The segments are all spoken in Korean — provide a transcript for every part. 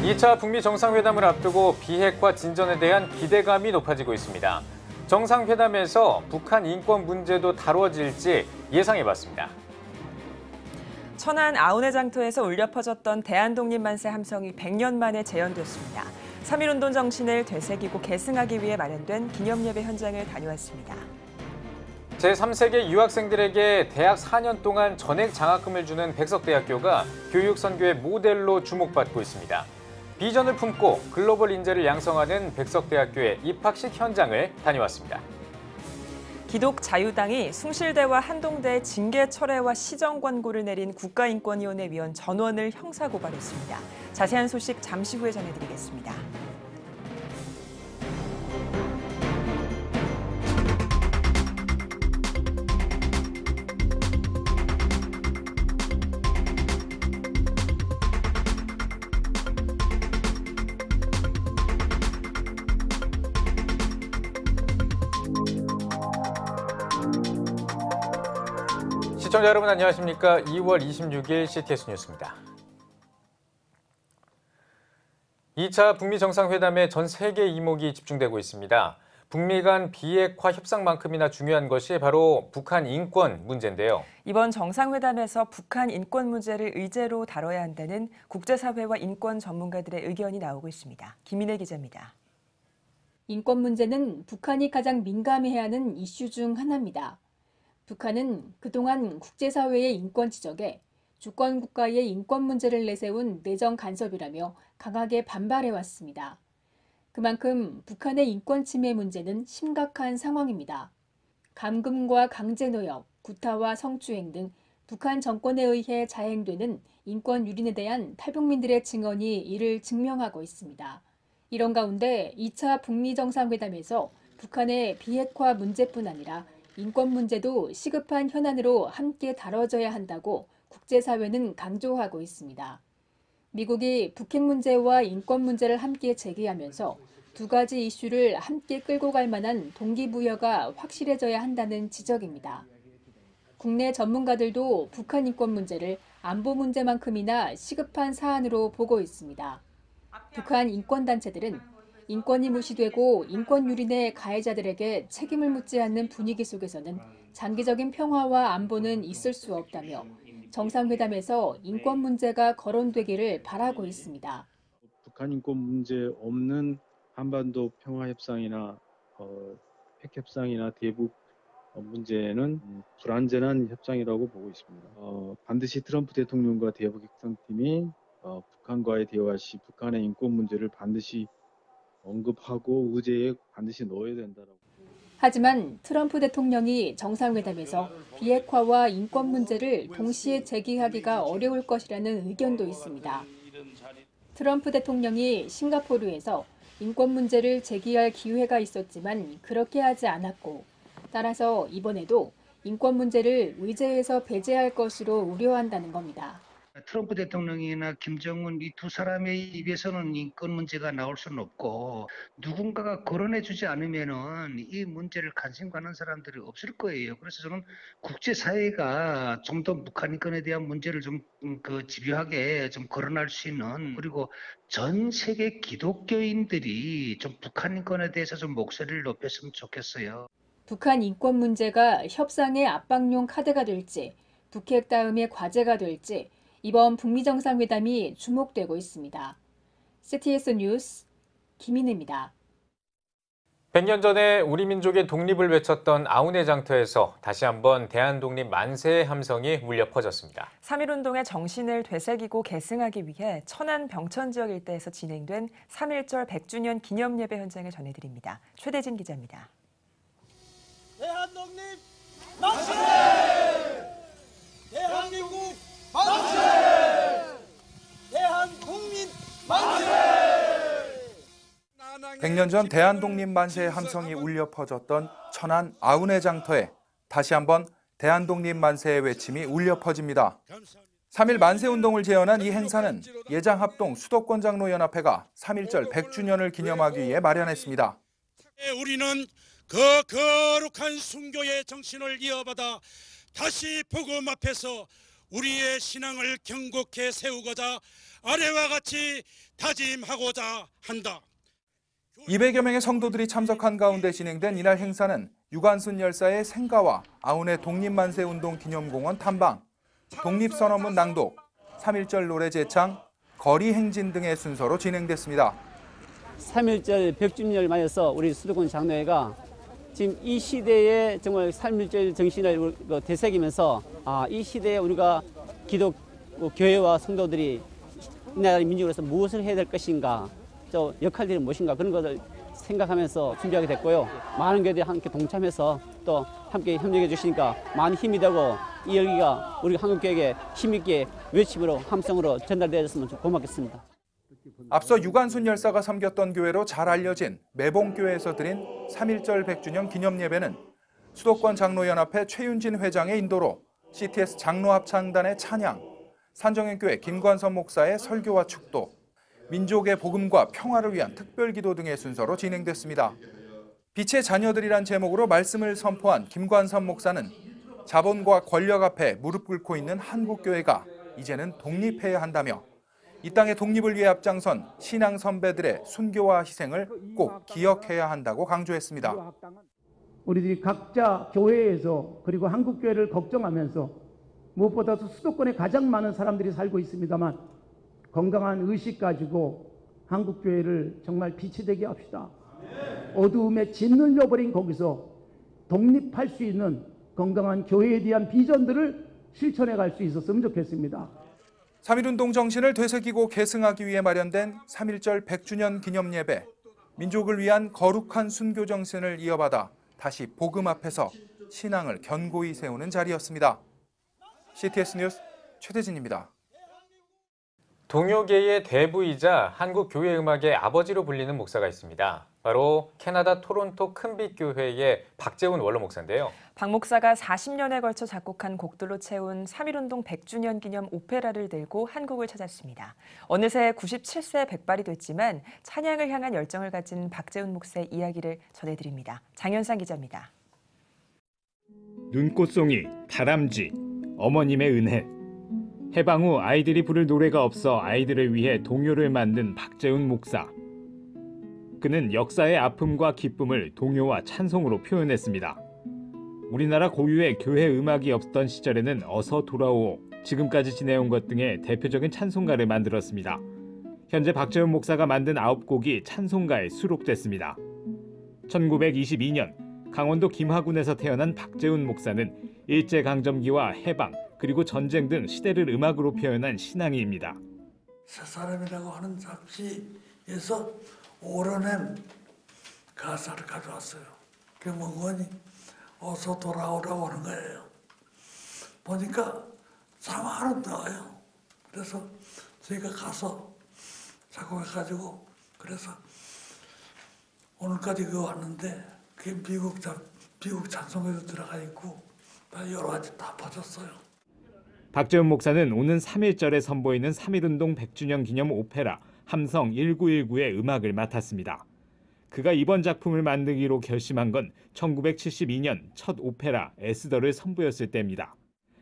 2차 북미 정상회담을 앞두고 비핵화 진전에 대한 기대감이 높아지고 있습니다. 정상회담에서 북한 인권 문제도 다뤄질지 예상해봤습니다. 천안 아우네 장터에서 울려 퍼졌던 대한독립 만세 함성이 100년 만에 재현됐습니다. 3.1운동 정신을 되새기고 계승하기 위해 마련된 기념예배 현장을 다녀왔습니다. 제3세계 유학생들에게 대학 4년 동안 전액 장학금을 주는 백석대학교가 교육 선교의 모델로 주목받고 있습니다. 비전을 품고 글로벌 인재를 양성하는 백석대학교의 입학식 현장을 다녀왔습니다. 기독자유당이 숭실대와 한동대의 징계 철회와 시정 권고를 내린 국가인권위원회 위원 전원을 형사고발했습니다. 자세한 소식 잠시 후에 전해드리겠습니다. 시청자 여러분 안녕하십니까? 2월 26일 CTS 뉴스입니다. 2차 북미 정상회담에 전 세계 이목이 집중되고 있습니다. 북미 간 비핵화 협상만큼이나 중요한 것이 바로 북한 인권 문제인데요. 이번 정상회담에서 북한 인권 문제를 의제로 다뤄야 한다는 국제사회와 인권 전문가들의 의견이 나오고 있습니다. 김인혜 기자입니다. 인권 문제는 북한이 가장 민감해야 하는 이슈 중 하나입니다. 북한은 그동안 국제사회의 인권 지적에 주권 국가의 인권 문제를 내세운 내정 간섭이라며 강하게 반발해왔습니다. 그만큼 북한의 인권 침해 문제는 심각한 상황입니다. 감금과 강제노역, 구타와 성추행 등 북한 정권에 의해 자행되는 인권 유린에 대한 탈북민들의 증언이 이를 증명하고 있습니다. 이런 가운데 2차 북미 정상회담에서 북한의 비핵화 문제뿐 아니라 인권 문제도 시급한 현안으로 함께 다뤄져야 한다고 국제사회는 강조하고 있습니다. 미국이 북핵 문제와 인권 문제를 함께 제기하면서 두 가지 이슈를 함께 끌고 갈 만한 동기부여가 확실해져야 한다는 지적입니다. 국내 전문가들도 북한 인권 문제를 안보 문제만큼이나 시급한 사안으로 보고 있습니다. 북한 인권단체들은 인권이 무시되고 인권 유린의 가해자들에게 책임을 묻지 않는 분위기 속에서는 장기적인 평화와 안보는 있을 수 없다며 정상회담에서 인권 문제가 거론되기를 바라고 있습니다. 북한 인권 문제 없는 한반도 평화협상이나 핵협상이나 대북 문제는 불완전한 협상이라고 보고 있습니다. 반드시 트럼프 대통령과 대북 협상팀이 북한과의 대화 시 북한의 인권 문제를 반드시 언급하고 의제에 반드시 넣어야 된다라고. 하지만 트럼프 대통령이 정상회담에서 비핵화와 인권 문제를 동시에 제기하기가 어려울 것이라는 의견도 있습니다. 트럼프 대통령이 싱가포르에서 인권 문제를 제기할 기회가 있었지만 그렇게 하지 않았고, 따라서 이번에도 인권 문제를 의제에서 배제할 것으로 우려한다는 겁니다. 트럼프 대통령이나 김정은 이 두 사람의 입에서는 인권 문제가 나올 수는 없고 누군가가 거론해주지 않으면은 이 문제를 관심 가는 사람들이 없을 거예요. 그래서 저는 국제사회가 좀 더 북한 인권에 대한 문제를 좀 집요하게 좀 거론할 수 있는, 그리고 전 세계 기독교인들이 좀 북한 인권에 대해서 좀 목소리를 높였으면 좋겠어요. 북한 인권 문제가 협상의 압박용 카드가 될지, 북핵 다음의 과제가 될지 이번 북미 정상회담이 주목되고 있습니다. CTS 뉴스 김인혜입니다. 100년 전에 우리 민족의 독립을 외쳤던 아우네 장터에서 다시 한번 대한독립 만세의 함성이 울려 퍼졌습니다. 3.1운동의 정신을 되새기고 계승하기 위해 천안 병천 지역 일대에서 진행된 3.1절 100주년 기념예배 현장을 전해드립니다. 최대진 기자입니다. 대한독립 만세! 대한민국 만세! 대한국민 만세! 100년 전 대한독립 만세의 함성이 울려 퍼졌던 천안 아우네 장터에 다시 한번 대한독립 만세의 외침이 울려 퍼집니다. 3.1 만세운동을 재현한 이 행사는 예장합동 수도권장로연합회가 3.1절 100주년을 기념하기 위해 마련했습니다. 우리는 그 거룩한 순교의 정신을 이어받아 다시 복음 앞에서 우리의 신앙을 경곡해 세우고자 아래와 같이 다짐하고자 한다. 200여 명의 성도들이 참석한 가운데 진행된 이날 행사는 유관순 열사의 생가와 아운의 독립만세운동 기념공원 탐방, 독립선언문 낭독, 3.1절 노래 제창, 거리 행진 등의 순서로 진행됐습니다. 3.1절 100주년을 맞아서 우리 수도권 장로회가 지금 이 시대에 정말 3.1절 정신을 되새기면서 이 시대에 우리가 교회와 성도들이 이 나라의 민족으로서 무엇을 해야 될 것인가, 저 역할들이 무엇인가 그런 것을 생각하면서 준비하게 됐고요. 많은 교회들이 함께 동참해서 또 함께 협력해 주시니까 많은 힘이 되고 이 열기가 우리 한국교회에 힘있게 외침으로 함성으로 전달되었으면 고맙겠습니다. 앞서 유관순 열사가 섬겼던 교회로 잘 알려진 매봉교회에서 드린 3.1절 100주년 기념예배는 수도권 장로연합회 최윤진 회장의 인도로 CTS 장로합창단의 찬양, 산정현교회 김관선 목사의 설교와 축도, 민족의 복음과 평화를 위한 특별기도 등의 순서로 진행됐습니다. 빛의 자녀들이란 제목으로 말씀을 선포한 김관선 목사는 자본과 권력 앞에 무릎 꿇고 있는 한국교회가 이제는 독립해야 한다며 이 땅의 독립을 위해 앞장선 신앙 선배들의 순교와 희생을 꼭 기억해야 한다고 강조했습니다. 우리들이 각자 교회에서 그리고 한국교회를 걱정하면서 무엇보다도 수도권에 가장 많은 사람들이 살고 있습니다만 건강한 의식 가지고 한국교회를 정말 빛이 되게 합시다. 어두움에 짓눌려버린 거기서 독립할 수 있는 건강한 교회에 대한 비전들을 실천해 갈 수 있었으면 좋겠습니다. 3.1운동 정신을 되새기고 계승하기 위해 마련된 3.1절 100주년 기념예배, 민족을 위한 거룩한 순교 정신을 이어받아 다시 복음 앞에서 신앙을 견고히 세우는 자리였습니다. CTS 뉴스 최대진입니다. 동요계의 대부이자 한국 교회 음악의 아버지로 불리는 목사가 있습니다. 바로 캐나다 토론토 큰빛교회의 박재훈 원로 목사인데요. 박 목사가 40년에 걸쳐 작곡한 곡들로 채운 3.1운동 100주년 기념 오페라를 들고 한국을 찾았습니다. 어느새 97세 백발이 됐지만 찬양을 향한 열정을 가진 박재훈 목사의 이야기를 전해드립니다. 장현상 기자입니다. 눈꽃송이, 다람쥐, 어머님의 은혜. 해방 후 아이들이 부를 노래가 없어 아이들을 위해 동요를 만든 박재훈 목사. 그는 역사의 아픔과 기쁨을 동요와 찬송으로 표현했습니다. 우리나라 고유의 교회 음악이 없던 시절에는 어서 돌아오, 지금까지 지내온 것 등의 대표적인 찬송가를 만들었습니다. 현재 박재훈 목사가 만든 9곡이 찬송가에 수록됐습니다. 1922년 강원도 김하군에서 태어난 박재훈 목사는 일제강점기와 해방, 그리고 전쟁 등 시대를 음악으로 표현한 신앙인입니다. 새 사람이라고 하는 잡지에서 오려낸 가사를 가져왔어요. 그 문건이 어서 돌아오라고 하는 거예요. 보니까 참 아름다워요. 그래서 저희가 가서 작곡해가지고 그래서 오늘까지 그 왔는데 그게 미국 찬송에도 들어가 있고 여러 가지 다 퍼졌어요. 박재훈 목사는 오는 3.1절에 선보이는 3.1운동 100주년 기념 오페라 함성 1919의 음악을 맡았습니다. 그가 이번 작품을 만들기로 결심한 건 1972년 첫 오페라 에스더를 선보였을 때입니다.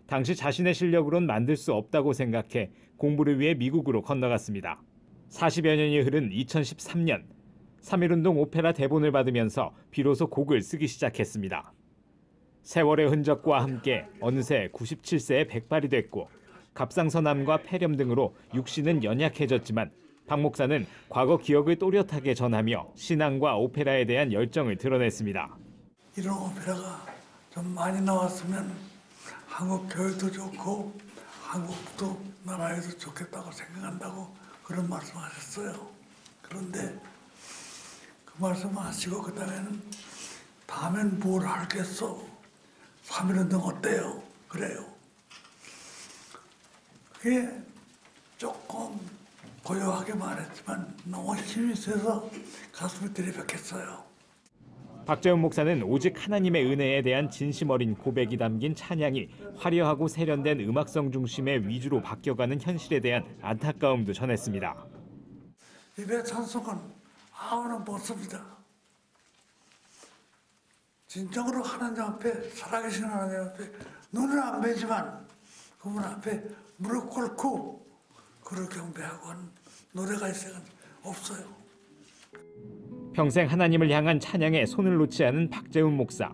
당시 자신의 실력으론 만들 수 없다고 생각해 공부를 위해 미국으로 건너갔습니다. 40여 년이 흐른 2013년 3.1운동 오페라 대본을 받으면서 비로소 곡을 쓰기 시작했습니다. 세월의 흔적과 함께 어느새 97세의 백발이 됐고 갑상선암과 폐렴 등으로 육신은 연약해졌지만 박 목사는 과거 기억을 또렷하게 전하며 신앙과 오페라에 대한 열정을 드러냈습니다. 이런 오페라가 좀 많이 나왔으면 한국 교회도 좋고 한국도 나라에도 좋겠다고 생각한다고 그런 말씀하셨어요. 그런데 그 말씀하시고 다음엔 뭘 하겠어? 3.1운동 어때요? 그래요. 그게 조금 고요하게 말했지만 너무 힘이 세서 가슴이 들이박혔어요. 박재훈 목사는 오직 하나님의 은혜에 대한 진심 어린 고백이 담긴 찬양이 화려하고 세련된 음악성 중심의 위주로 바뀌어가는 현실에 대한 안타까움도 전했습니다. 입의 찬송은 아무나 못 씁니다. 진정으로 하나님 앞에 살아계신 하나님 앞에 눈은 안 뵈지만 그분 앞에 무릎 꿇고 그를 경배하고 하는 노래가 있어요. 없어요. 평생 하나님을 향한 찬양에 손을 놓지 않은 박재훈 목사.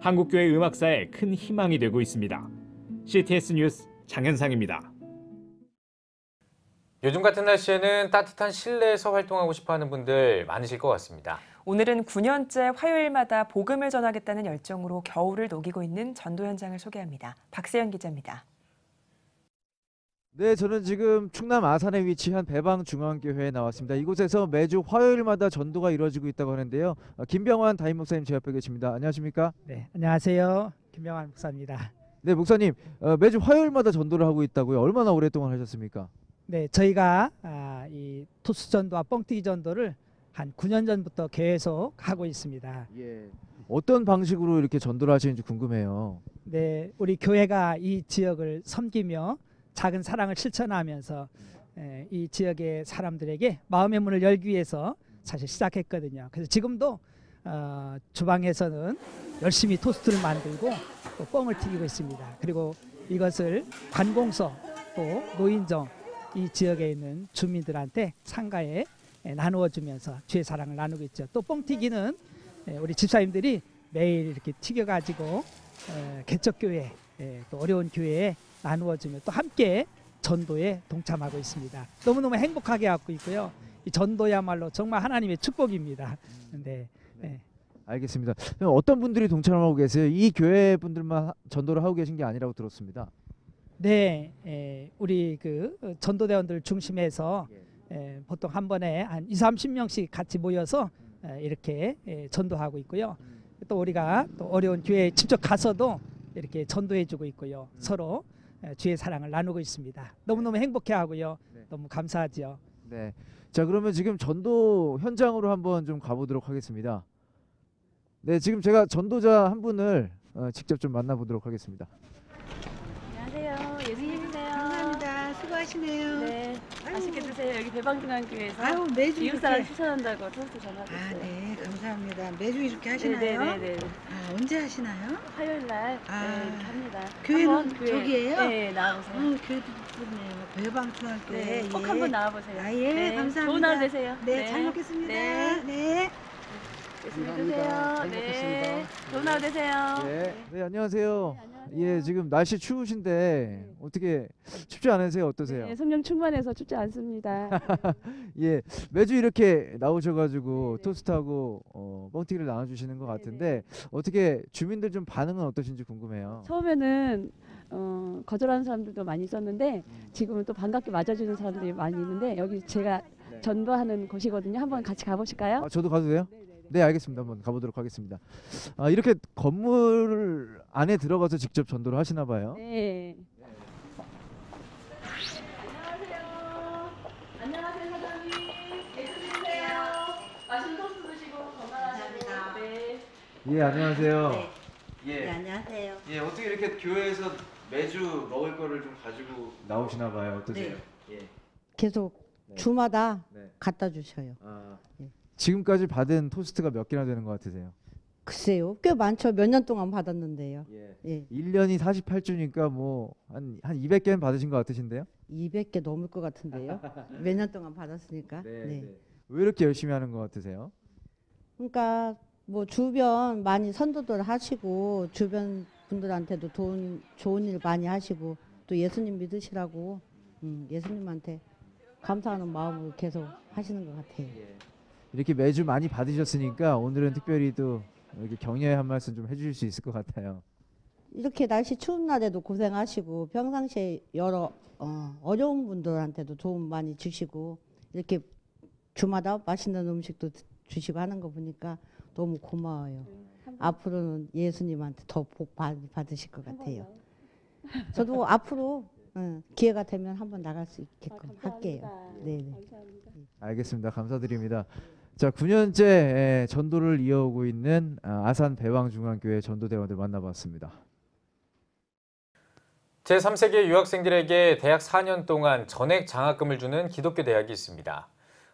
한국교회 음악사에 큰 희망이 되고 있습니다. CTS 뉴스 장현상입니다. 요즘 같은 날씨에는 따뜻한 실내에서 활동하고 싶어하는 분들 많으실 것 같습니다. 오늘은 9년째 화요일마다 복음을 전하겠다는 열정으로 겨울을 녹이고 있는 전도 현장을 소개합니다. 박세현 기자입니다. 네, 저는 지금 충남 아산에 위치한 배방중앙교회에 나왔습니다. 이곳에서 매주 화요일마다 전도가 이루어지고 있다고 하는데요. 김병환 담임 목사님 제 옆에 계십니다. 안녕하십니까? 네, 안녕하세요. 김병환 목사입니다. 네, 목사님 매주 화요일마다 전도를 하고 있다고요. 얼마나 오랫동안 하셨습니까? 네, 저희가 이 토스 전도와 뻥튀기 전도를 한 9년 전부터 계속 하고 있습니다. 예. 어떤 방식으로 이렇게 전도를 하시는지 궁금해요. 네, 우리 교회가 이 지역을 섬기며 작은 사랑을 실천하면서 이 지역의 사람들에게 마음의 문을 열기 위해서 사실 시작했거든요. 그래서 지금도 주방에서는 열심히 토스트를 만들고 또 뻥을 튀기고 있습니다. 그리고 이것을 관공서 또 노인정 이 지역에 있는 주민들한테 상가에 나누어 주면서 주의 사랑을 나누고 있죠. 또 뻥튀기는 우리 집사님들이 매일 이렇게 튀겨가지고 개척교회 또 어려운 교회에 나누어주며 또 함께 전도에 동참하고 있습니다. 너무너무 행복하게 하고 있고요. 이 전도야말로 정말 하나님의 축복입니다. 네. 알겠습니다. 그럼 어떤 분들이 동참하고 계세요? 이 교회 분들만 전도를 하고 계신 게 아니라고 들었습니다. 네, 우리 그 전도대원들 중심해서 보통 한 번에 한 20-30명씩 같이 모여서 이렇게 전도하고 있고요. 또 우리가 또 어려운 교회에 직접 가서도 이렇게 전도해주고 있고요. 서로 주의 사랑을 나누고 있습니다. 너무너무 행복해하고요. 너무 감사하죠. 네. 자, 그러면 지금 전도 현장으로 한번 좀 가보도록 하겠습니다. 네, 지금 제가 전도자 한 분을 직접 좀 만나보도록 하겠습니다. 안녕하세요. 예수님이세요. 감사합니다. 수고하시네요. 네. 맛있게 드세요. 여기 배방중앙교회에서 아유, 매주 이웃사랑 이렇게. 추천한다고 토스트 전하고 있어요. 네, 감사합니다. 매주 이렇게 하시나요? 네네네. 언제 하시나요? 화요일 날 네, 이렇게 합니다. 교회는 한번 교회, 저기예요? 네, 나와보세요. 교회도 좋네요. 배방중앙교회. 네, 꼭 한번 나와보세요. 예, 네, 감사합니다. 좋은 하루 되세요. 네, 잘 먹겠습니다. 네. 네. 예수님 드세요. 네. 좋은 하루 되세요. 네, 안녕하세요. 예, 지금 날씨 추우신데 어떻게 춥지 않으세요? 어떠세요? 네, 성령 충만해서 춥지 않습니다. 예, 매주 이렇게 나오셔가지고 토스트하고 뻥튀기를 나눠주시는 것 같은데 어떻게 주민들 좀 반응은 어떠신지 궁금해요. 처음에는 거절하는 사람들도 많이 있었는데 지금은 또 반갑게 맞아주는 사람들이 많이 있는데 여기 제가 전도하는 곳이거든요. 한번 같이 가보실까요? 저도 가도 돼요? 네, 알겠습니다. 한번 가보도록 하겠습니다. 이렇게 건물 안에 들어가서 직접 전도를 하시나 봐요. 네. 안녕하세요, 사장님. 예수님이세요. 맛있는 토스트 드시고 건강하시고. 네. 예, 안녕하세요. 네, 안녕하세요. 예, 어떻게 이렇게 교회에서 매주 먹을 거를 좀 가지고 나오시나 봐요. 어떠세요? 네. 예. 계속 주마다 네. 갖다 주셔요. 지금까지 받은 토스트가 몇 개나 되는 것 같으세요? 글쎄요. 꽤 많죠. 몇 년 동안 받았는데요. 예. 1년이 48주니까 뭐 한 200개는 받으신 것 같으신데요? 200개 넘을 것 같은데요. 몇 년 동안 받았으니까. 네. 왜 이렇게 열심히 하는 것 같으세요? 그러니까 뭐 주변 많이 선도들 하시고 주변 분들한테도 좋은 일 많이 하시고 또 예수님 믿으시라고 예수님한테 감사하는 마음으로 계속 하시는 것 같아요. 이렇게 매주 많이 받으셨으니까 오늘은 특별히 또 이렇게 격려의 한 말씀 좀 해주실 수 있을 것 같아요. 이렇게 날씨 추운 날에도 고생하시고 평상시에 여러 어려운 분들한테도 도움 많이 주시고 이렇게 주마다 맛있는 음식도 주시고 하는 거 보니까 너무 고마워요. 앞으로는 예수님한테 더 복 많이 받으실 것 같아요. 저도 앞으로 기회가 되면 한번 나갈 수 있게끔 할게요. 네. 알겠습니다. 감사드립니다. 자, 9년째 전도를 이어오고 있는 아산 배방중앙교회 전도대원들 만나봤습니다. 제3세계 유학생들에게 대학 4년 동안 전액 장학금을 주는 기독교 대학이 있습니다.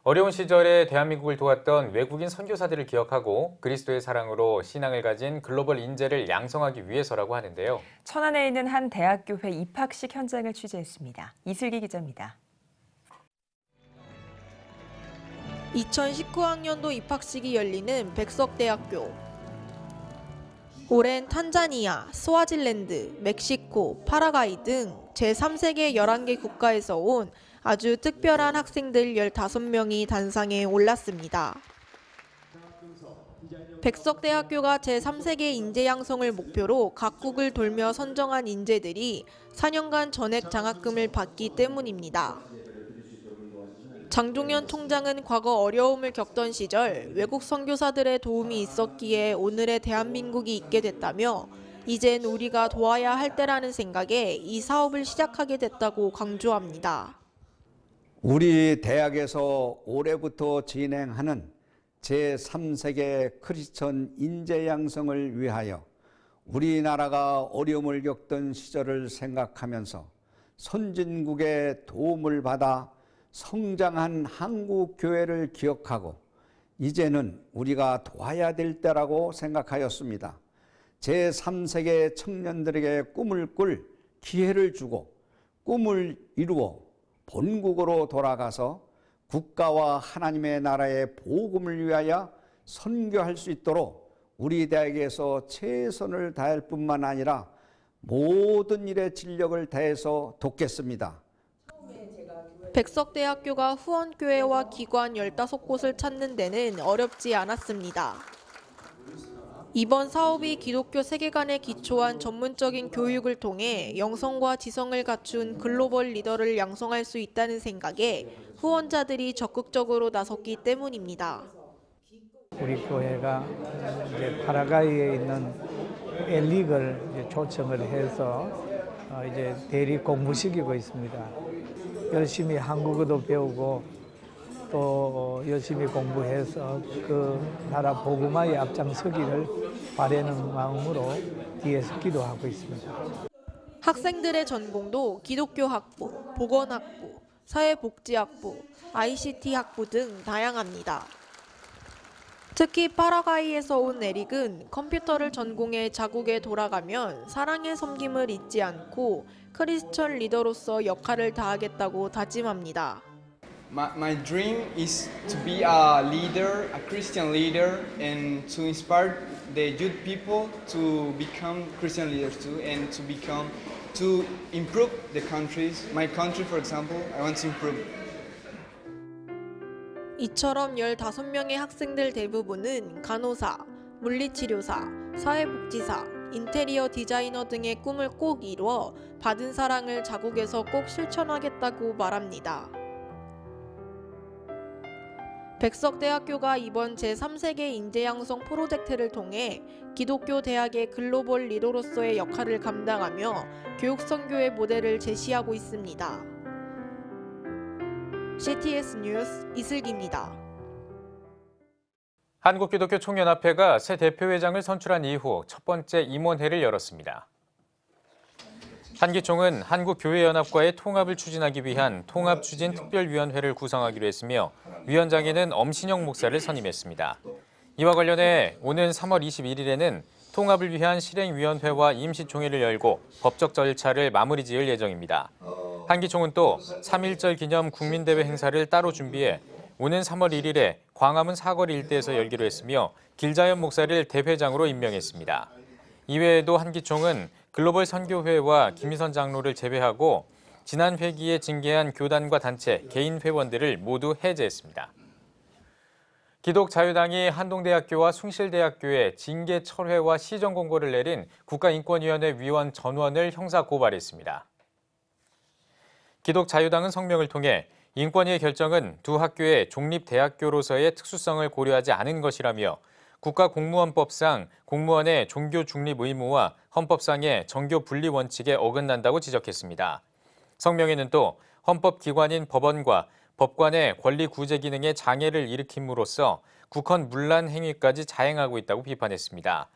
어려운 시절에 대한민국을 도왔던 외국인 선교사들을 기억하고 그리스도의 사랑으로 신앙을 가진 글로벌 인재를 양성하기 위해서라고 하는데요. 천안에 있는 한 대학교회 입학식 현장을 취재했습니다. 이슬기 기자입니다. 2019학년도 입학식이 열리는 백석대학교. 올해는 탄자니아, 스와질랜드, 멕시코, 파라과이 등 제3세계 11개 국가에서 온 아주 특별한 학생들 15명이 단상에 올랐습니다. 백석대학교가 제3세계 인재 양성을 목표로 각국을 돌며 선정한 인재들이 4년간 전액 장학금을 받기 때문입니다. 장종현 총장은 과거 어려움을 겪던 시절 외국 선교사들의 도움이 있었기에 오늘의 대한민국이 있게 됐다며 이젠 우리가 도와야 할 때라는 생각에 이 사업을 시작하게 됐다고 강조합니다. 우리 대학에서 올해부터 진행하는 제3세계 크리스천 인재 양성을 위하여 우리나라가 어려움을 겪던 시절을 생각하면서 선진국의 도움을 받아 성장한 한국 교회를 기억하고 이제는 우리가 도와야 될 때라고 생각하였습니다. 제3세계 청년들에게 꿈을 꿀 기회를 주고 꿈을 이루어 본국으로 돌아가서 국가와 하나님의 나라의 복음을 위하여 선교할 수 있도록 우리 대학에서 최선을 다할 뿐만 아니라 모든 일에 진력을 다해서 돕겠습니다. 백석대학교가 후원교회와 기관 15곳을 찾는 데는 어렵지 않았습니다. 이번 사업이 기독교 세계관에 기초한 전문적인 교육을 통해 영성과 지성을 갖춘 글로벌 리더를 양성할 수 있다는 생각에 후원자들이 적극적으로 나섰기 때문입니다. 우리 교회가 이제 파라과이에 있는 엘릭을 이제 초청을 해서 이제 대리 공부시키고 있습니다. 열심히 한국어도 배우고 또 열심히 공부해서 그 나라 복음화에 앞장서기를 바라는 마음으로 뒤에서 기도하고 있습니다. 학생들의 전공도 기독교 학부, 보건학부, 사회복지학부, ICT 학부 등 다양합니다. 특히 파라과이에서 온 에릭은 컴퓨터를 전공해 자국에 돌아가면 사랑의 섬김을 잊지 않고 크리스천 리더로서 역할을 다하겠다고 다짐합니다. My dream is to be a leader, a Christian leader, and to inspire the youth people to become Christian leaders too, and to improve the countries. My country, for example, I want to improve. 이처럼 15명의 학생들 대부분은 간호사, 물리치료사, 사회복지사, 인테리어 디자이너 등의 꿈을 꼭 이루어 받은 사랑을 자국에서 꼭 실천하겠다고 말합니다. 백석대학교가 이번 제3세계 인재양성 프로젝트를 통해 기독교 대학의 글로벌 리더로서의 역할을 감당하며 교육선교의 모델을 제시하고 있습니다. CTS 뉴스 이슬기입니다. 한국기독교총연합회가 새 대표회장을 선출한 이후 첫 번째 임원회를 열었습니다. 한기총은 한국교회연합과의 통합을 추진하기 위한 통합추진특별위원회를 구성하기로 했으며 위원장에는 엄신영 목사를 선임했습니다. 이와 관련해 오는 3월 21일에는 통합을 위한 실행위원회와 임시총회를 열고 법적 절차를 마무리 지을 예정입니다. 한기총은 또 3.1절 기념 국민대회 행사를 따로 준비해 오는 3월 1일에 광화문 사거리 일대에서 열기로 했으며 길자연 목사를 대회장으로 임명했습니다. 이외에도 한기총은 글로벌 선교회와 김희선 장로를 제외하고 지난 회기에 징계한 교단과 단체, 개인 회원들을 모두 해제했습니다. 기독자유당이 한동대학교와 숭실대학교에 징계 철회와 시정 공고를 내린 국가인권위원회 위원 전원을 형사 고발했습니다. 기독자유당은 성명을 통해 인권위의 결정은 두 학교의 종립대학교로서의 특수성을 고려하지 않은 것이라며 국가공무원법상 공무원의 종교 중립 의무와 헌법상의 정교 분리 원칙에 어긋난다고 지적했습니다. 성명에는 또 헌법기관인 법원과 법관의 권리 구제 기능에 장애를 일으킴으로써 국헌 문란 행위까지 자행하고 있다고 비판했습니다.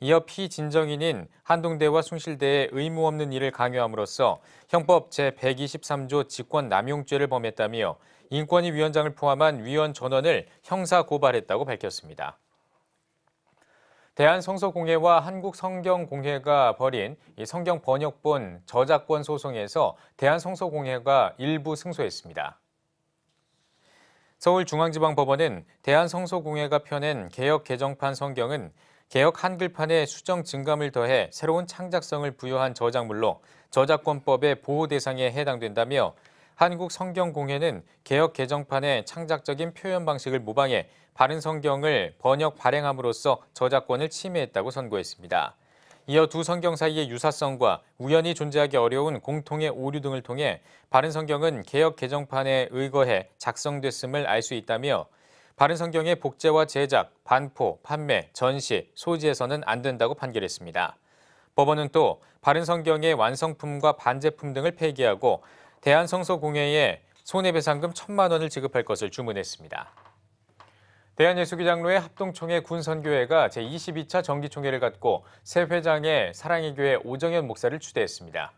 이어 피진정인인 한동대와 숭실대에 의무 없는 일을 강요함으로써 형법 제123조 직권남용죄를 범했다며 인권위 위원장을 포함한 위원 전원을 형사 고발했다고 밝혔습니다. 대한성서공회와 한국성경공회가 벌인 성경 번역본 저작권 소송에서 대한성서공회가 일부 승소했습니다. 서울중앙지방법원은 대한성서공회가 펴낸 개역 개정판 성경은 개역 한글판에 수정 증감을 더해 새로운 창작성을 부여한 저작물로 저작권법의 보호 대상에 해당된다며 한국성경공회는 개역 개정판의 창작적인 표현 방식을 모방해 바른 성경을 번역 발행함으로써 저작권을 침해했다고 선고했습니다. 이어 두 성경 사이의 유사성과 우연히 존재하기 어려운 공통의 오류 등을 통해 바른 성경은 개역 개정판에 의거해 작성됐음을 알 수 있다며 바른 성경의 복제와 제작, 반포, 판매, 전시, 소지해서는 안 된다고 판결했습니다. 법원은 또 바른 성경의 완성품과 반제품 등을 폐기하고 대한성서공회에 손해배상금 1,000만 원을 지급할 것을 주문했습니다. 대한예수기장로회 합동총회 군선교회가 제22차 정기총회를 갖고 새 회장의 사랑의 교회 오정현 목사를 추대했습니다.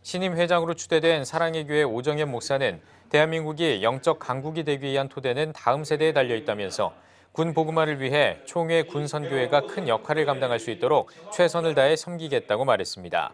신임 회장으로 추대된 사랑의 교회 오정현 목사는 대한민국이 영적 강국이 되기 위한 토대는 다음 세대에 달려있다면서 군 복음화를 위해 총회 군선교회가 큰 역할을 감당할 수 있도록 최선을 다해 섬기겠다고 말했습니다.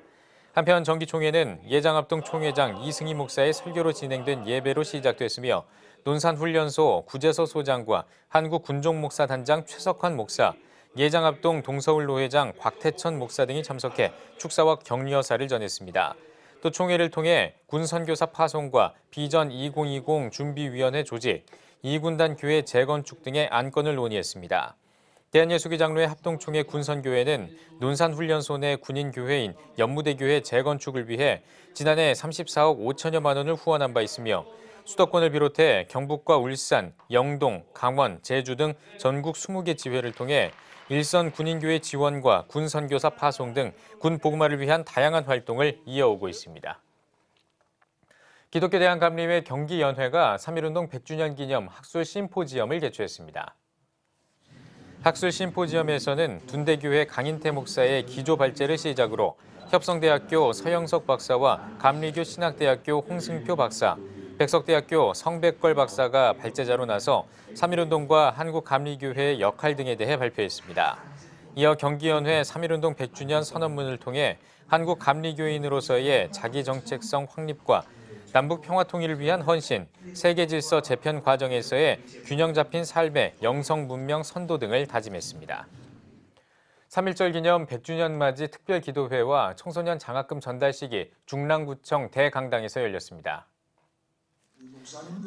한편 정기총회는 예장합동 총회장 이승희 목사의 설교로 진행된 예배로 시작됐으며 논산훈련소 구재서 소장과 한국군종목사단장 최석환 목사, 예장합동 동서울로회장 곽태천 목사 등이 참석해 축사와 격려사를 전했습니다. 또 총회를 통해 군선교사 파송과 비전 2020 준비위원회 조직, 2군단 교회 재건축 등의 안건을 논의했습니다. 대한예수기장로회 합동총회 군선교회는 논산훈련소 내 군인교회인 연무대교회 재건축을 위해 지난해 34억 5천여만 원을 후원한 바 있으며 수도권을 비롯해 경북과 울산, 영동, 강원, 제주 등 전국 20개 지회를 통해 일선 군인교회 지원과 군선교사 파송 등 군 복음화를 위한 다양한 활동을 이어오고 있습니다. 기독교 대한감리회 경기연회가 3.1운동 100주년 기념 학술 심포지엄을 개최했습니다. 학술 심포지엄에서는 둔대교회 강인태 목사의 기조 발제를 시작으로 협성대학교 서영석 박사와 감리교 신학대학교 홍승표 박사, 백석대학교 성백걸 박사가 발제자로 나서 3.1운동과 한국감리교회의 역할 등에 대해 발표했습니다. 이어 경기연회 3.1운동 100주년 선언문을 통해 한국감리교인으로서의 자기정책성 확립과 남북 평화 통일을 위한 헌신, 세계 질서 재편 과정에서의 균형 잡힌 삶의 영성 문명 선도 등을 다짐했습니다. 3.1절 기념 100주년 맞이 특별기도회와 청소년 장학금 전달식이 중랑구청 대강당에서 열렸습니다.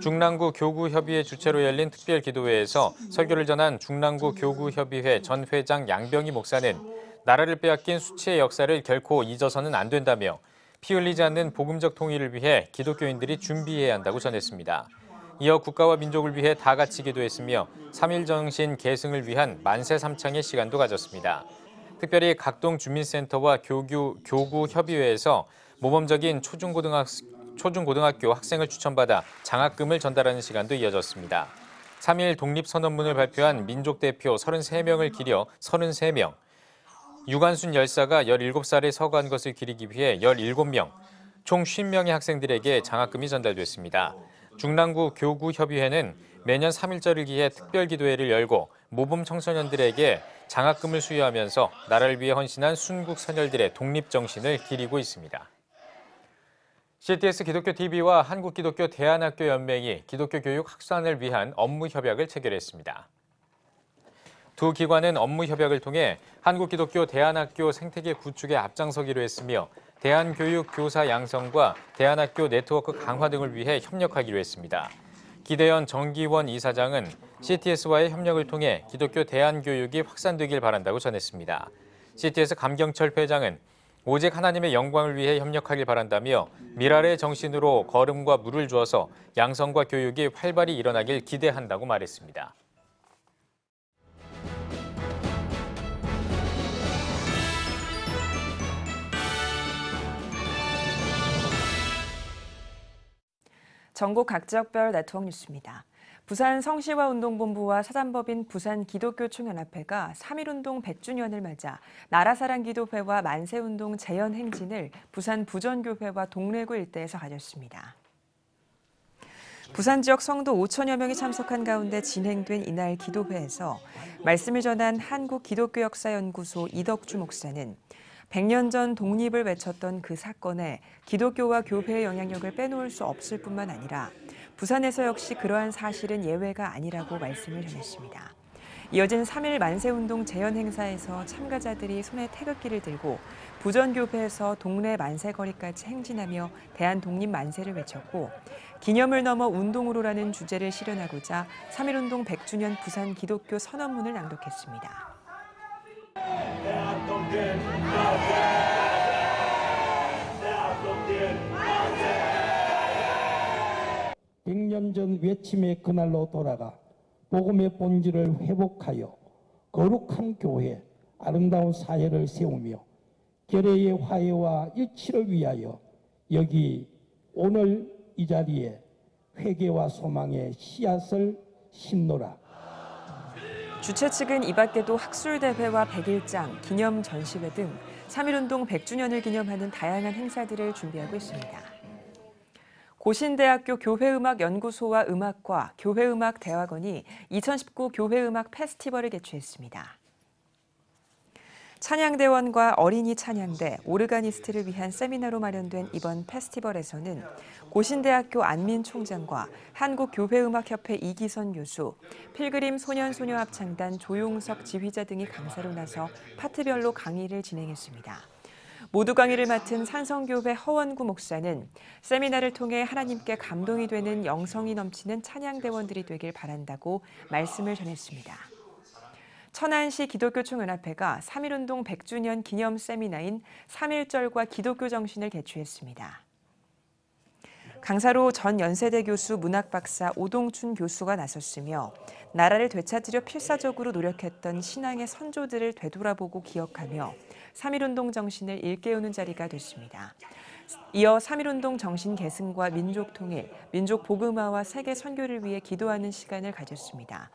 중랑구 교구협의회 주최로 열린 특별기도회에서 설교를 전한 중랑구 교구협의회 전 회장 양병희 목사는 나라를 빼앗긴 수치의 역사를 결코 잊어서는 안 된다며 피 흘리지 않는 복음적 통일을 위해 기독교인들이 준비해야 한다고 전했습니다. 이어 국가와 민족을 위해 다 같이 기도했으며 3.1 정신 계승을 위한 만세 삼창의 시간도 가졌습니다. 특별히 각동 주민센터와 교구협의회에서 모범적인 초중고등학교 학생을 추천받아 장학금을 전달하는 시간도 이어졌습니다. 3.1 독립선언문을 발표한 민족대표 33명을 기려 33명, 유관순 열사가 17살에 서거한 것을 기리기 위해 17명, 총 50명의 학생들에게 장학금이 전달됐습니다. 중랑구 교구협의회는 매년 3.1절을 기해 특별기도회를 열고 모범 청소년들에게 장학금을 수여하면서 나라를 위해 헌신한 순국 선열들의 독립정신을 기리고 있습니다. CTS 기독교TV와 한국기독교 대안학교연맹이 기독교 교육 확산을 위한 업무 협약을 체결했습니다. 두 기관은 업무 협약을 통해 한국기독교 대안학교 생태계 구축에 앞장서기로 했으며 대안교육 교사 양성과 대안학교 네트워크 강화 등을 위해 협력하기로 했습니다. 기대현 정기원 이사장은 CTS와의 협력을 통해 기독교 대안교육이 확산되길 바란다고 전했습니다. CTS 감경철 회장은 오직 하나님의 영광을 위해 협력하길 바란다며 미랄의 정신으로 걸음과 물을 주어서 양성과 교육이 활발히 일어나길 기대한다고 말했습니다. 전국 각 지역별 네트워크 뉴스입니다. 부산 성시화운동본부와 사단법인 부산기독교총연합회가 3.1운동 100주년을 맞아 나라사랑기도회와 만세운동 재연행진을 부산 부전교회와 동래구 일대에서 가졌습니다. 부산 지역 성도 5천여 명이 참석한 가운데 진행된 이날 기도회에서 말씀을 전한 한국기독교역사연구소 이덕주 목사는 100년 전 독립을 외쳤던 그 사건에 기독교와 교회의 영향력을 빼놓을 수 없을 뿐만 아니라 부산에서 역시 그러한 사실은 예외가 아니라고 말씀을 전했습니다. 이어진 3.1 만세운동 재연 행사에서 참가자들이 손에 태극기를 들고 부전교회에서 동래 만세거리까지 행진하며 대한독립 만세를 외쳤고 기념을 넘어 운동으로라는 주제를 실현하고자 3.1운동 100주년 부산 기독교 선언문을 낭독했습니다. 100년 전 외침의 그날로 돌아가 복음의 본질을 회복하여 거룩한 교회, 아름다운 사회를 세우며 결의의 화해와 일치를 위하여 여기 오늘 이 자리에 회개와 소망의 씨앗을 심노라. 주최 측은 이 밖에도 학술대회와 백일장, 기념 전시회 등 3.1운동 100주년을 기념하는 다양한 행사들을 준비하고 있습니다. 고신대학교 교회음악연구소와 음악과 교회음악대학원이 2019 교회음악 페스티벌을 개최했습니다. 찬양대원과 어린이 찬양대, 오르가니스트를 위한 세미나로 마련된 이번 페스티벌에서는 고신대학교 안민총장과 한국교회음악협회 이기선 교수, 필그림 소년소녀합창단 조용석 지휘자 등이 강사로 나서 파트별로 강의를 진행했습니다. 모두 강의를 맡은 산성교회 허원구 목사는 세미나를 통해 하나님께 감동이 되는 영성이 넘치는 찬양대원들이 되길 바란다고 말씀을 전했습니다. 천안시 기독교총연합회가 3.1운동 100주년 기념 세미나인 3.1절과 기독교 정신을 개최했습니다. 강사로 전 연세대 교수 문학박사 오동춘 교수가 나섰으며 나라를 되찾으려 필사적으로 노력했던 신앙의 선조들을 되돌아보고 기억하며 3.1운동 정신을 일깨우는 자리가 됐습니다. 이어 3.1운동 정신 계승과 민족 통일, 민족 복음화와 세계 선교를 위해 기도하는 시간을 가졌습니다.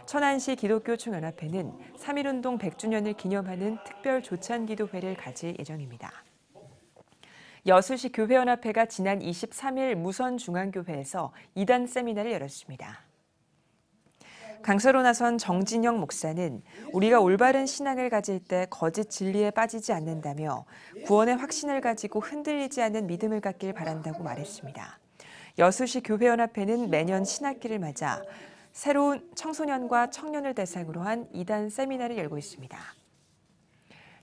천안시 기독교총연합회는 3.1운동 100주년을 기념하는 특별 조찬기도회를 가질 예정입니다. 여수시 교회연합회가 지난 23일 무선중앙교회에서 2단 세미나를 열었습니다. 강사로 나선 정진영 목사는 우리가 올바른 신앙을 가질 때 거짓 진리에 빠지지 않는다며 구원의 확신을 가지고 흔들리지 않는 믿음을 갖길 바란다고 말했습니다. 여수시 교회연합회는 매년 신학기를 맞아 새로운 청소년과 청년을 대상으로 한 2단 세미나를 열고 있습니다.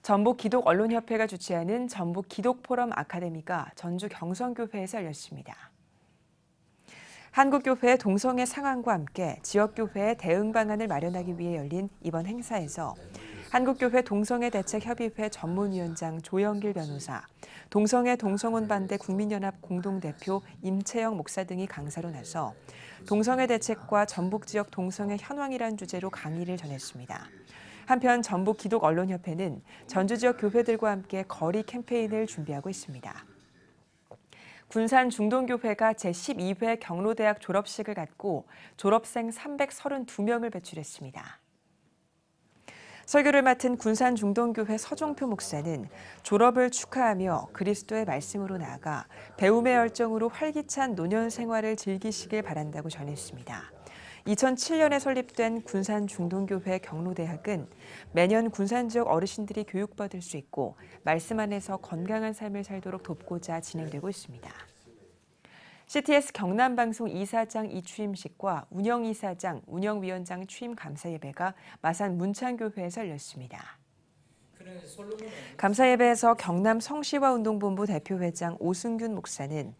전북기독언론협회가 주최하는 전북기독포럼 아카데미가 전주 경성교회에서 열렸습니다. 한국교회 동성애 상황과 함께 지역교회의 대응 방안을 마련하기 위해 열린 이번 행사에서 한국교회 동성애 대책협의회 전문위원장 조영길 변호사, 동성애 동성혼 반대 국민연합 공동대표 임채영 목사 등이 강사로 나서 동성애 대책과 전북 지역 동성애 현황이란 주제로 강의를 전했습니다. 한편 전북기독언론협회는 전주 지역 교회들과 함께 거리 캠페인을 준비하고 있습니다. 군산 중동교회가 제12회 경로대학 졸업식을 갖고 졸업생 332명을 배출했습니다. 설교를 맡은 군산 중동교회 서종표 목사는 졸업을 축하하며 그리스도의 말씀으로 나아가 배움의 열정으로 활기찬 노년 생활을 즐기시길 바란다고 전했습니다. 2007년에 설립된 군산 중동교회 경로대학은 매년 군산 지역 어르신들이 교육받을 수 있고 말씀 안에서 건강한 삶을 살도록 돕고자 진행되고 있습니다. CTS 경남방송 이사장 이취임식과 운영이사장, 운영위원장 취임 감사예배가 마산 문창교회에서 열렸습니다. 감사예배에서 경남 성시화운동본부 대표회장 오승균 목사는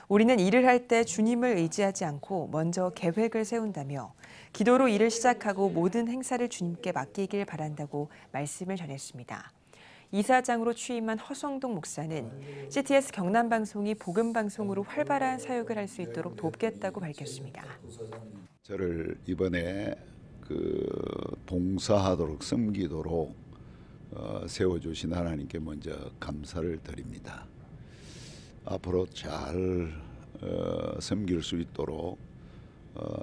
우리는 일을 할 때 주님을 의지하지 않고 먼저 계획을 세운다며 기도로 일을 시작하고 모든 행사를 주님께 맡기길 바란다고 말씀을 전했습니다. 이사장으로 취임한 허성동 목사는 CTS 경남방송이 복음방송으로 활발한 사역을 할 수 있도록 돕겠다고 밝혔습니다. 저를 이번에 봉사하도록 섬기도록 세워주신 하나님께 먼저 감사를 드립니다. 앞으로 잘 섬길 수 있도록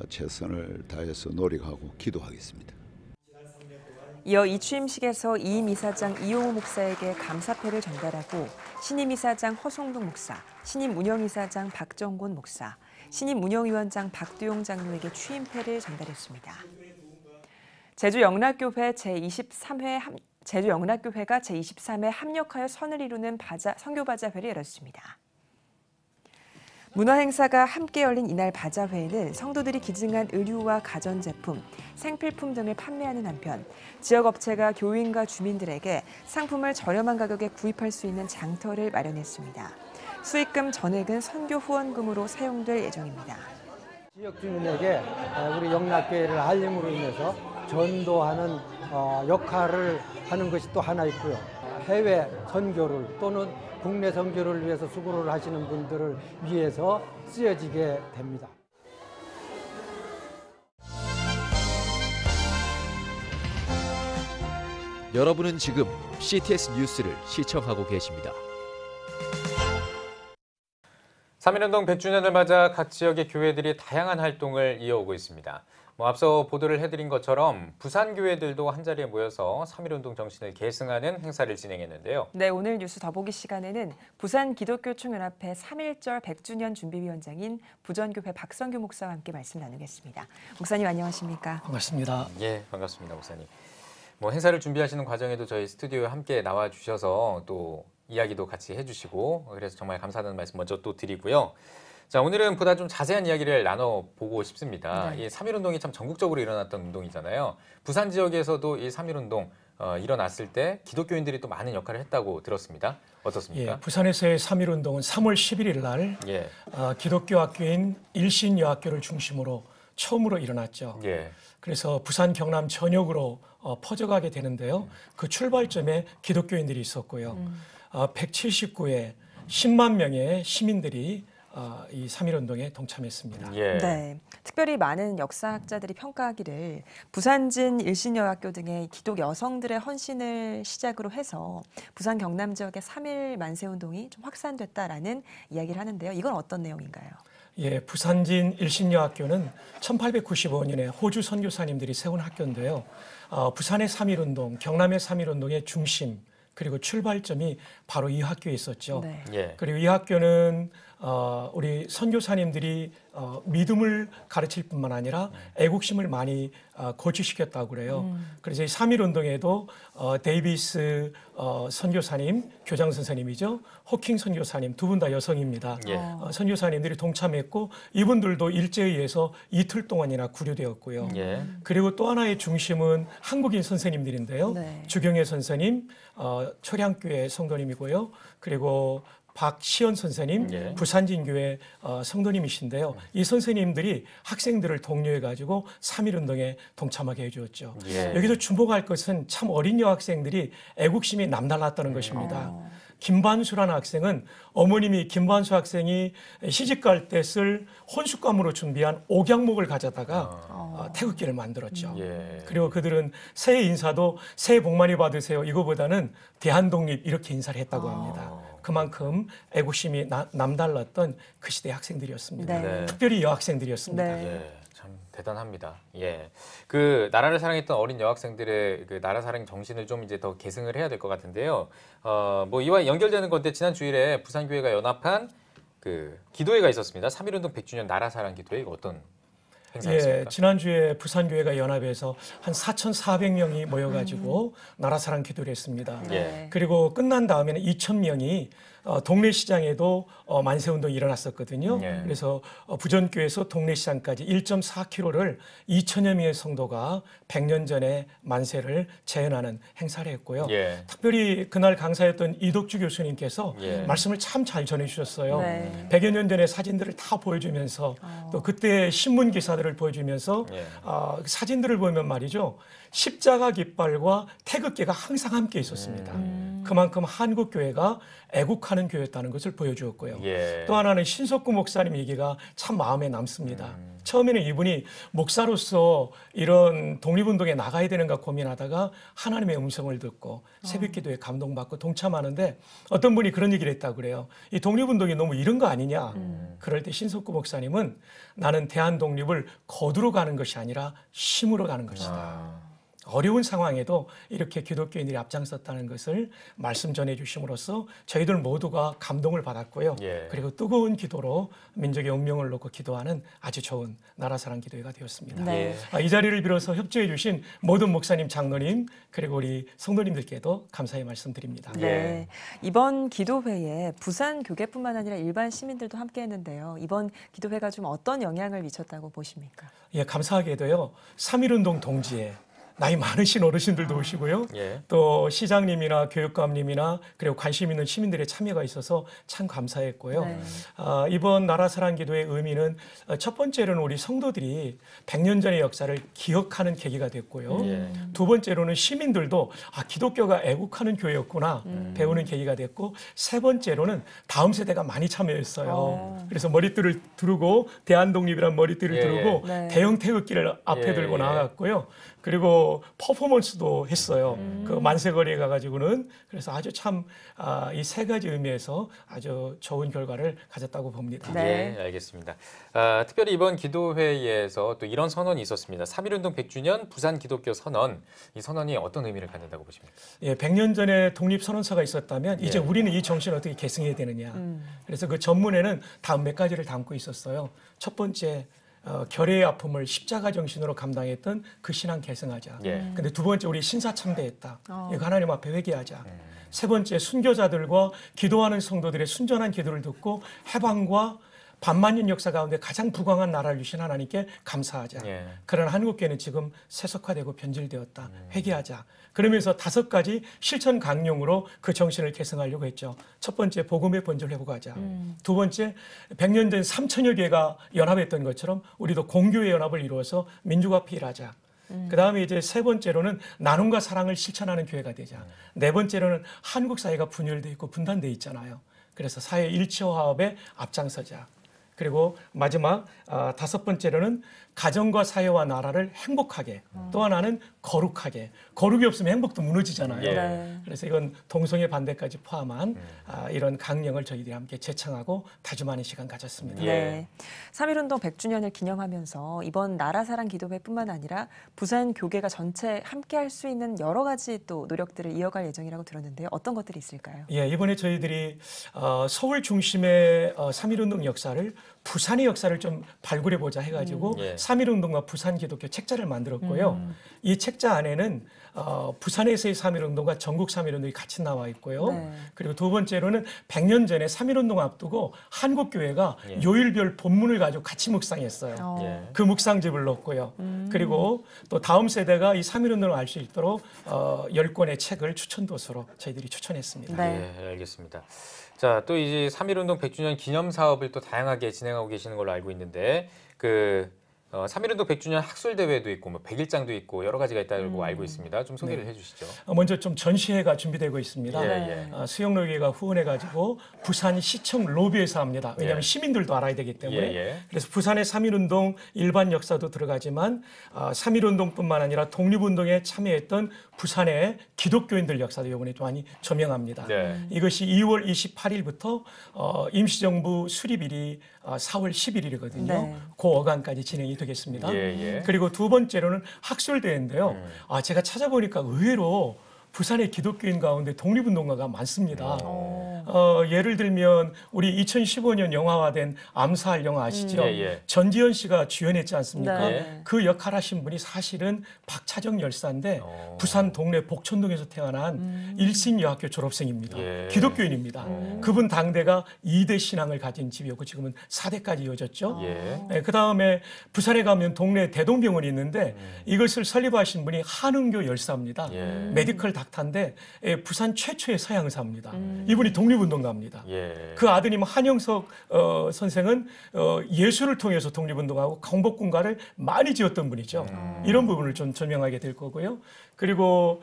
최선을 다해서 노력하고 기도하겠습니다. 이어 이 취임식에서 이임 이사장 이용호 목사에게 감사패를 전달하고 신임 이사장 허송동 목사, 신임 운영이사장 박정곤 목사, 신임 운영위원장 박두용 장로에게 취임패를 전달했습니다. 제주영락교회가 제23회 합력하여 선을 이루는 선교바자회를 열었습니다. 문화행사가 함께 열린 이날 바자회에는 성도들이 기증한 의류와 가전제품, 생필품 등을 판매하는 한편 지역 업체가 교인과 주민들에게 상품을 저렴한 가격에 구입할 수 있는 장터를 마련했습니다. 수익금 전액은 선교 후원금으로 사용될 예정입니다. 지역 주민에게 우리 영락교회를 알림으로 인해서 전도하는 역할을 하는 것이 또 하나 있고요. 해외 선교를 또는 국내 선교를 위해서 수고를 하시는 분들을 위해서 쓰여지게 됩니다. 여러분은 지금 CTS 뉴스를 시청하고 계십니다. 3.1운동 100주년을 맞아 각 지역의 교회들이 다양한 활동을 이어오고 있습니다. 앞서 보도를 해드린 것처럼 부산 교회들도 한자리에 모여서 3.1운동 정신을 계승하는 행사를 진행했는데요. 네, 오늘 뉴스 더보기 시간에는 부산 기독교총연합회 3.1절 100주년 준비위원장인 부전교회 박성규 목사와 함께 말씀 나누겠습니다. 목사님 안녕하십니까? 반갑습니다. 예, 반갑습니다, 목사님. 행사를 준비하시는 과정에도 저희 스튜디오에 함께 나와주셔서 또 이야기도 같이 해주시고 그래서 정말 감사하다는 말씀 먼저 또 드리고요. 자, 오늘은 보다 좀 자세한 이야기를 나눠보고 싶습니다. 이 3.1운동이 참 전국적으로 일어났던 운동이잖아요. 부산 지역에서도 이 3.1운동 일어났을 때 기독교인들이 또 많은 역할을 했다고 들었습니다. 어떻습니까? 예, 부산에서의 3.1운동은 3월 11일 날 기독교 학교인 일신여학교를 중심으로 처음으로 일어났죠. 그래서 부산 경남 전역으로 퍼져가게 되는데요. 그 출발점에 기독교인들이 있었고요. 179회 10만 명의 시민들이 이 3.1운동에 동참했습니다. 네, 특별히 많은 역사학자들이 평가하기를 부산진 일신여학교 등의 기독 여성들의 헌신을 시작으로 해서 부산 경남 지역의 3.1 만세운동이 좀 확산됐다라는 이야기를 하는데요. 이건 어떤 내용인가요? 예, 부산진 일신여학교는 1895년에 호주 선교사님들이 세운 학교인데요. 부산의 3.1운동, 경남의 3.1운동의 중심 그리고 출발점이 바로 이 학교에 있었죠. 그리고 이 학교는 우리 선교사님들이 믿음을 가르칠 뿐만 아니라 애국심을 많이 고취시켰다고 그래요. 그래서 이 3.1운동에도 데이비스 선교사님, 교장 선생님이죠. 호킹 선교사님 두 분 다 여성입니다. 선교사님들이 동참했고 이분들도 일제에 의해서 이틀 동안이나 구류되었고요. 그리고 또 하나의 중심은 한국인 선생님들인데요. 주경혜 선생님, 초량교회 성도님이고요. 그리고 박시연 선생님, 부산진교회 성도님이신데요. 이 선생님들이 학생들을 독려해가지고 3.1운동에 동참하게 해주었죠. 여기서 주목할 것은 참 어린 여학생들이 애국심이 남달랐다는 것입니다. 김반수라는 학생은 어머님이 김반수 학생이 시집갈 때 쓸 혼숙감으로 준비한 옥양목을 가져다가 태극기를 만들었죠. 그리고 그들은 새해 인사도 새해 복 많이 받으세요 이거보다는 대한독립 이렇게 인사를 했다고 합니다. 그만큼 애국심이 남달랐던 그 시대의 학생들이었습니다. 특별히 여학생들이었습니다. 참 대단합니다. 그 나라를 사랑했던 어린 여학생들의 그 나라 사랑 정신을 좀 이제 더 계승을 해야 될 것 같은데요. 이와 연결되는 건데 지난 주일에 부산교회가 연합한 그 기도회가 있었습니다. 3.1운동 100주년 나라 사랑 기도회. 이거 어떤 행사였습니까? 지난주에 부산교회가 연합해서 한 4,400명이 모여가지고 나라 사랑 기도를 했습니다. 그리고 끝난 다음에는 2,000명이 동네 시장에도 만세운동이 일어났었거든요. 그래서 부전교에서 동네 시장까지 1.4km를 2,000여 명의 성도가 100년 전에 만세를 재현하는 행사를 했고요. 특별히 그날 강사였던 이덕주 교수님께서 말씀을 참 잘 전해주셨어요. 100여 년 전의 사진들을 다 보여주면서 또 그때 신문 기사들을 보여주면서 사진들을 보면 말이죠. 십자가 깃발과 태극기가 항상 함께 있었습니다. 그만큼 한국교회가 애국하는 개혁하는 교회였다는 것을 보여주었고요. 예. 또 하나는 신석구 목사님 얘기가 참 마음에 남습니다. 처음에는 이분이 목사로서 이런 독립운동에 나가야 되는가 고민하다가 하나님의 음성을 듣고 새벽기도에 감동받고 동참하는데 어떤 분이 그런 얘기를 했다고 그래요. 이 독립운동이 너무 이런 거 아니냐. 그럴 때 신석구 목사님은 나는 대한독립을 거두러 가는 것이 아니라 힘으로 가는 것이다. 어려운 상황에도 이렇게 기독교인들이 앞장섰다는 것을 말씀 전해 주심으로써 저희들 모두가 감동을 받았고요. 예. 그리고 뜨거운 기도로 민족의 운명을 놓고 기도하는 아주 좋은 나라사랑 기도회가 되었습니다. 네. 이 자리를 빌어서 협조해 주신 모든 목사님, 장로님 그리고 우리 성도님들께도 감사의 말씀드립니다. 네. 이번 기도회에 부산 교계뿐만 아니라 일반 시민들도 함께했는데요. 이번 기도회가 좀 어떤 영향을 미쳤다고 보십니까? 예, 감사하게도요. 3.1운동 동지에 나이 많으신 어르신들도 오시고요. 예. 또 시장님이나 교육감님이나 그리고 관심 있는 시민들의 참여가 있어서 참 감사했고요. 네. 이번 나라사랑 기도의 의미는 첫 번째로는 우리 성도들이 100년 전의 역사를 기억하는 계기가 됐고요. 예. 두 번째로는 시민들도 기독교가 애국하는 교회였구나 배우는 계기가 됐고 세 번째로는 다음 세대가 많이 참여했어요. 그래서 머리띠를 두르고 대한독립이라는 머리띠를 예. 두르고 네. 대형 태극기를 앞에 예. 들고 나아갔고요. 그리고 퍼포먼스도 했어요. 그 만세거리에 가가지고는. 그래서 아주 참 이 세 가지 의미에서 아주 좋은 결과를 가졌다고 봅니다. 네. 예, 알겠습니다. 특별히 이번 기도회에서 또 이런 선언이 있었습니다. 3.1운동 100주년 부산 기독교 선언. 이 선언이 어떤 의미를 갖는다고 보십니까? 예, 100년 전에 독립선언서가 있었다면 예. 이제 우리는 이 정신을 어떻게 계승해야 되느냐. 그래서 그 전문에는 다음 몇 가지를 담고 있었어요. 첫 번째, 결의의 아픔을 십자가 정신으로 감당했던 그 신앙 계승하자. 예. 근데 두 번째, 우리 신사 참배했다. 이거 하나님 앞에 회개하자. 세 번째, 순교자들과 기도하는 성도들의 순전한 기도를 듣고 해방과 반만년 역사 가운데 가장 부강한 나라를 주신 하나님께 감사하자. 예. 그러나 한국교회는 지금 세속화되고 변질되었다. 회개하자. 그러면서 5가지 실천 강령으로 그 정신을 계승하려고 했죠. 첫 번째, 복음의 본질 회복하자. 두 번째, 100년 전 3천여 개가 연합했던 것처럼 우리도 공교의 연합을 이루어서 민족화피 일하자. 그 다음에 이제 세 번째로는 나눔과 사랑을 실천하는 교회가 되자. 네 번째로는 한국 사회가 분열돼 있고 분단돼 있잖아요. 그래서 사회 일치화합에 앞장서자. 그리고 마지막 5번째로는 가정과 사회와 나라를 행복하게, 또 하나는 거룩하게. 거룩이 없으면 행복도 무너지잖아요. 예. 네. 그래서 이건 동성애 반대까지 포함한 이런 강령을 저희들이 함께 제창하고 다짐하는 시간 가졌습니다. 예. 네. 3.1운동 100주년을 기념하면서 이번 나라사랑 기도회뿐만 아니라 부산 교계가 전체 함께할 수 있는 여러 가지 또 노력들을 이어갈 예정이라고 들었는데요. 어떤 것들이 있을까요? 예, 이번에 저희들이 서울 중심의 3.1운동 역사를 부산의 역사를 좀 발굴해보자 해가지고 예. 3.1운동과 부산 기독교 책자를 만들었고요. 이 책자 안에는 부산에서의 3.1운동과 전국 3.1운동이 같이 나와 있고요. 네. 그리고 두 번째로는 100년 전에 3.1운동 앞두고 한국교회가 예. 요일별 본문을 가지고 같이 묵상했어요. 예. 그 묵상집을 넣었고요. 그리고 또 다음 세대가 이 3.1운동을 알 수 있도록 10권의 책을 추천도서로 저희들이 추천했습니다. 네. 예, 알겠습니다. 자, 또 이제 3.1운동 100주년 기념 사업을 또 다양하게 진행하고 계시는 걸로 알고 있는데 3.1운동 100주년 학술대회도 있고 뭐 100일장도 있고 여러 가지가 있다고 알고 있습니다. 좀 소개를 해주시죠. 먼저 좀 전시회가 준비되고 있습니다. 예, 예. 수영로기가 후원해가지고 부산시청 로비에서 합니다. 왜냐하면 예. 시민들도 알아야 되기 때문에. 예, 예. 그래서 부산의 3.1운동 일반 역사도 들어가지만 3.1운동뿐만 아니라 독립운동에 참여했던 부산의 기독교인들 역사도 이번에 많이 조명합니다. 네. 이것이 2월 28일부터 임시정부 수립일이 4월 11일이거든요. 네. 그 어간까지 진행이 되겠습니다. 예, 예. 그리고 두 번째로는 학술대회인데요. 제가 찾아보니까 의외로 부산의 기독교인 가운데 독립운동가가 많습니다. 예를 들면 우리 2015년 영화화된 암살 영화 아시죠? 예, 예. 전지현 씨가 주연했지 않습니까? 네. 그 역할 하신 분이 사실은 박차정 열사인데 부산 동네 복촌동에서 태어난 일신여학교 졸업생입니다. 예. 기독교인입니다. 그분 당대가 2대 신앙을 가진 집이었고 지금은 4대까지 이어졌죠. 예. 네, 그다음에 부산에 가면 동네 대동병원이 있는데 이것을 설립하신 분이 한은교 열사입니다. 예. 메디컬 닥터인데 부산 최초의 서양사입니다. 이분이 독립 독립운동가입니다. 예. 그 아드님 한영석 선생은 예술을 통해서 독립운동하고 강복군가를 많이 지었던 분이죠. 이런 부분을 좀 조명하게 될 거고요. 그리고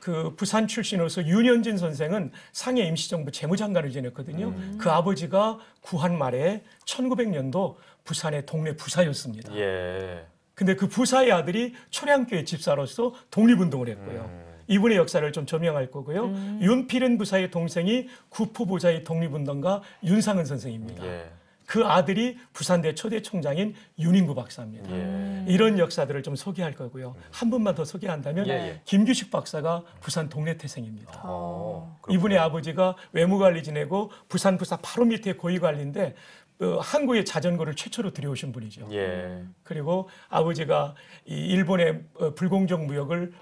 그 부산 출신으로서 윤현진 선생은 상해 임시정부 재무장관을 지냈거든요. 그 아버지가 구한 말에 1900년도 부산의 동네 부사였습니다. 예. 근데 그 부사의 아들이 초량교회 집사로서 독립운동을 했고요. 이분의 역사를 좀 조명할 거고요. 윤필은 부사의 동생이 구포부자의 독립운동가 윤상은 선생입니다. 예. 그 아들이 부산대 초대 총장인 윤인구 박사입니다. 이런 역사들을 좀 소개할 거고요. 한 분만 더 소개한다면 김규식 박사가 부산 동래태생입니다. 이분의 아버지가 외무관리 지내고 부산 부사 바로 밑에 고위관리인데 한국에 자전거를 최초로 들여오신 분이죠. 예. 그리고 아버지가 이 일본의 불공정 무역을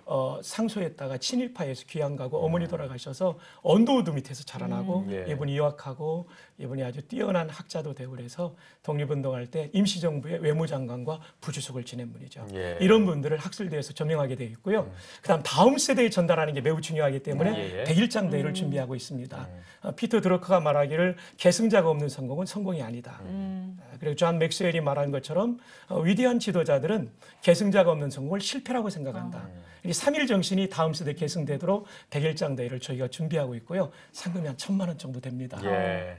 상소했다가 친일파에서 귀양 가고 어머니 돌아가셔서 언더우드 밑에서 자라나고 이분이 유학하고 이분이 아주 뛰어난 학자도 되고 그래서 독립운동할 때 임시정부의 외무장관과 부주석을 지낸 분이죠. 이런 분들을 학술대에서 조명하게 되어 있고요. 그다음 다음 세대에 전달하는 게 매우 중요하기 때문에 백일장 대회를 준비하고 있습니다. 피터 드러커가 말하기를 계승자가 없는 성공은 성공이 아니다. 그리고 존 맥스웰이 말한 것처럼 위대한 지도자들은 계승자가 없는 성공을 실패라고 생각한다. 이 3.1 정신이 다음 세대 계승되도록 백일장 대회를 저희가 준비하고 있고요. 상금이 한 1,000만 원 정도 됩니다.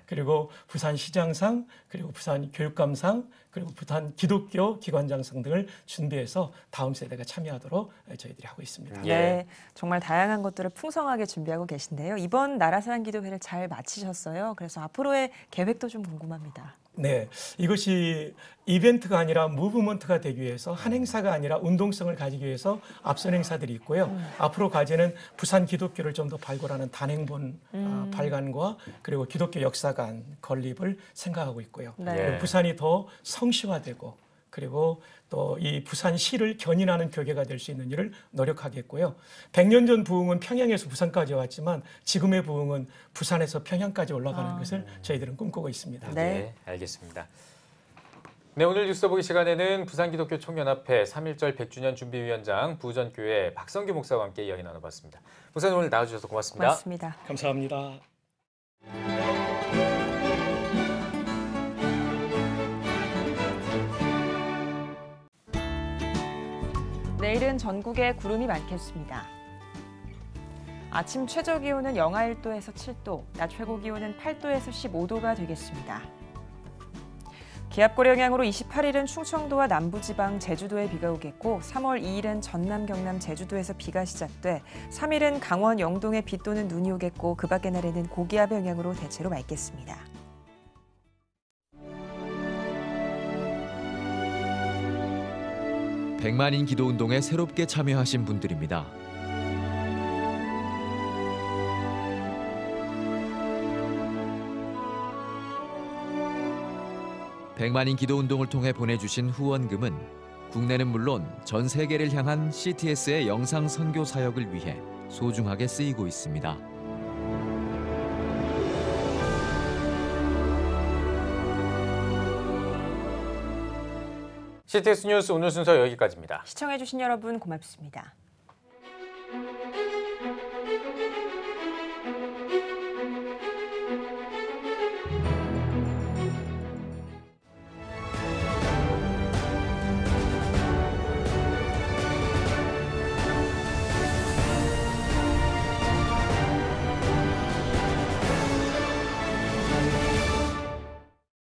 그리고 부산 시장상, 그리고 부산 교육감상, 그리고 부산 기독교 기관장상 등을 준비해서 다음 세대가 참여하도록 저희들이 하고 있습니다. 네, 정말 다양한 것들을 풍성하게 준비하고 계신데요. 이번 나라사랑 기도회를 잘 마치셨어요. 그래서 앞으로의 계획도 좀 궁금합니다. 네, 이것이 이벤트가 아니라 무브먼트가 되기 위해서 한 행사가 아니라 운동성을 가지기 위해서 앞선 행사들이 있고요. 앞으로 과제는 부산 기독교를 좀 더 발굴하는 단행본 발간과 그리고 기독교 역사관 건립을 생각하고 있고요. 그리고 부산이 더 성시화되고 그리고 또 이 부산시를 견인하는 교계가 될 수 있는 일을 노력하겠고요. 100년 전 부흥은 평양에서 부산까지 왔지만 지금의 부흥은 부산에서 평양까지 올라가는 것을 저희들은 꿈꾸고 있습니다. 네, 알겠습니다. 네, 오늘 뉴스 보기 시간에는 부산기독교 총연합회 3.1절 100주년 준비위원장 부전교회 박성규 목사와 함께 이야기 나눠봤습니다. 목사님 오늘 나와주셔서 고맙습니다. 고맙습니다. 감사합니다. 내일은 전국에 구름이 많겠습니다. 아침 최저 기온은 영하 1도에서 7도, 낮 최고 기온은 8도에서 15도가 되겠습니다. 기압골 영향으로 28일은 충청도와 남부지방, 제주도에 비가 오겠고 3월 2일은 전남, 경남, 제주도에서 비가 시작돼 3일은 강원, 영동에 비 또는 눈이 오겠고 그 밖의 날에는 고기압 영향으로 대체로 맑겠습니다. 백만인 기도운동에 새롭게 참여하신 분들입니다. 백만인 기도운동을 통해 보내주신 후원금은 국내는 물론 전 세계를 향한 CTS의 영상 선교 사역을 위해 소중하게 쓰이고 있습니다. CTS 뉴스 오늘 순서 여기까지입니다. 시청해주신 여러분 고맙습니다.